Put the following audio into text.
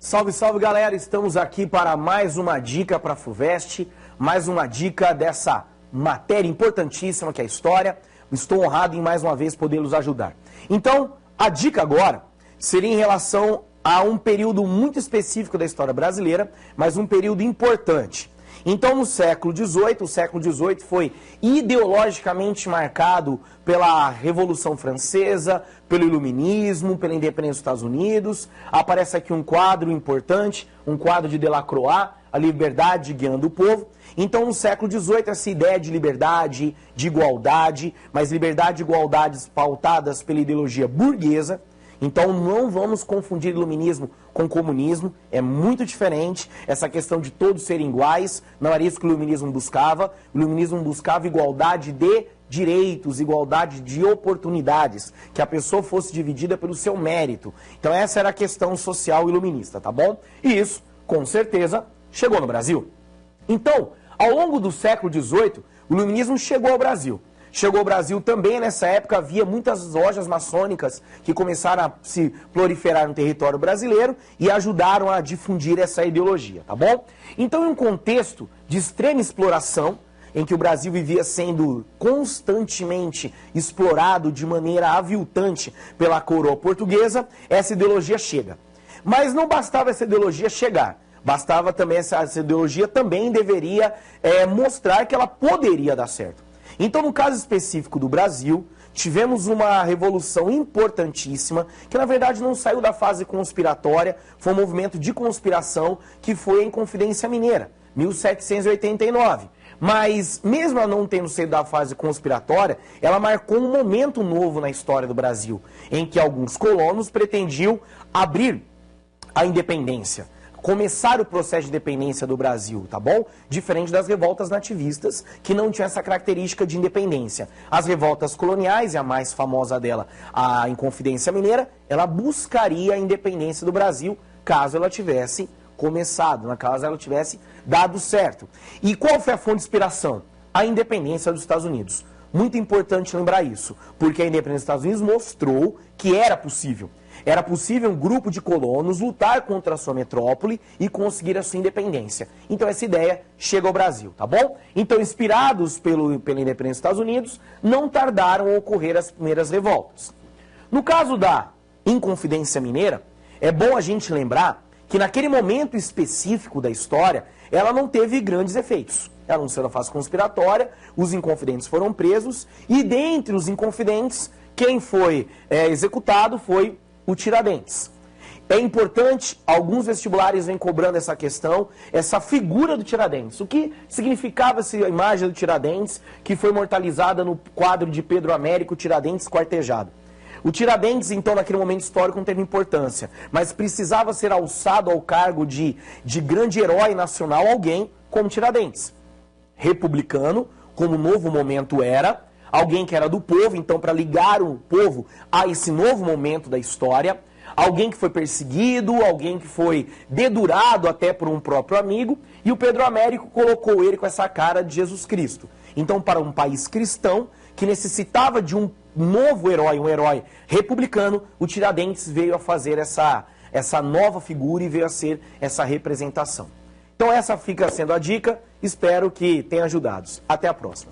Salve, salve galera, estamos aqui para mais uma dica para a FUVEST, mais uma dica dessa matéria importantíssima que é a história. Estou honrado em mais uma vez podê-los ajudar. Então, a dica agora seria em relação a um período muito específico da história brasileira, mas um período importante. Então, no século XVIII, o século XVIII foi ideologicamente marcado pela Revolução Francesa, pelo Iluminismo, pela independência dos Estados Unidos. Aparece aqui um quadro importante, um quadro de Delacroix, a liberdade guiando o povo. Então, no século XVIII, essa ideia de liberdade, de igualdade, mas liberdade e igualdades pautadas pela ideologia burguesa. Então não vamos confundir iluminismo com comunismo, é muito diferente. Essa questão de todos serem iguais, não era isso que o iluminismo buscava. O iluminismo buscava igualdade de direitos, igualdade de oportunidades, que a pessoa fosse dividida pelo seu mérito. Então essa era a questão social iluminista, tá bom? E isso, com certeza, chegou no Brasil. Então, ao longo do século XVIII, o iluminismo chegou ao Brasil. Chegou ao Brasil também, nessa época, havia muitas lojas maçônicas que começaram a se proliferar no território brasileiro e ajudaram a difundir essa ideologia, tá bom? Então, em um contexto de extrema exploração, em que o Brasil vivia sendo constantemente explorado de maneira aviltante pela coroa portuguesa, essa ideologia chega. Mas não bastava essa ideologia chegar. Bastava também, essa ideologia também deveria mostrar que ela poderia dar certo. Então, no caso específico do Brasil, tivemos uma revolução importantíssima, que na verdade não saiu da fase conspiratória, foi um movimento de conspiração que foi a Inconfidência Mineira, 1789. Mas, mesmo ela não tendo saído da fase conspiratória, ela marcou um momento novo na história do Brasil, em que alguns colonos pretendiam abrir a independência. Começar o processo de independência do Brasil, tá bom? Diferente das revoltas nativistas, que não tinham essa característica de independência. As revoltas coloniais, e a mais famosa dela, a Inconfidência Mineira, ela buscaria a independência do Brasil, caso ela tivesse começado, caso ela tivesse dado certo. E qual foi a fonte de inspiração? A independência dos Estados Unidos. Muito importante lembrar isso, porque a independência dos Estados Unidos mostrou que era possível. Era possível um grupo de colonos lutar contra a sua metrópole e conseguir a sua independência. Então essa ideia chega ao Brasil, tá bom? Então, inspirados pela independência dos Estados Unidos, não tardaram a ocorrer as primeiras revoltas. No caso da Inconfidência Mineira, é bom a gente lembrar que naquele momento específico da história, ela não teve grandes efeitos. Ela não saiu da fase conspiratória, os inconfidentes foram presos, e dentre os inconfidentes, quem foi executado foi o Tiradentes. É importante, alguns vestibulares vêm cobrando essa questão, essa figura do Tiradentes. O que significava essa imagem do Tiradentes, que foi imortalizada no quadro de Pedro Américo, Tiradentes Quartejado? O Tiradentes, então, naquele momento histórico não teve importância, mas precisava ser alçado ao cargo de grande herói nacional alguém como Tiradentes. Republicano, como o novo momento era, alguém que era do povo, então para ligar o povo a esse novo momento da história, alguém que foi perseguido, alguém que foi dedurado até por um próprio amigo, e o Pedro Américo colocou ele com essa cara de Jesus Cristo. Então, para um país cristão, que necessitava de um novo herói, um herói republicano, o Tiradentes veio a fazer essa nova figura e veio a ser essa representação. Então essa fica sendo a dica, espero que tenha ajudado. Até a próxima.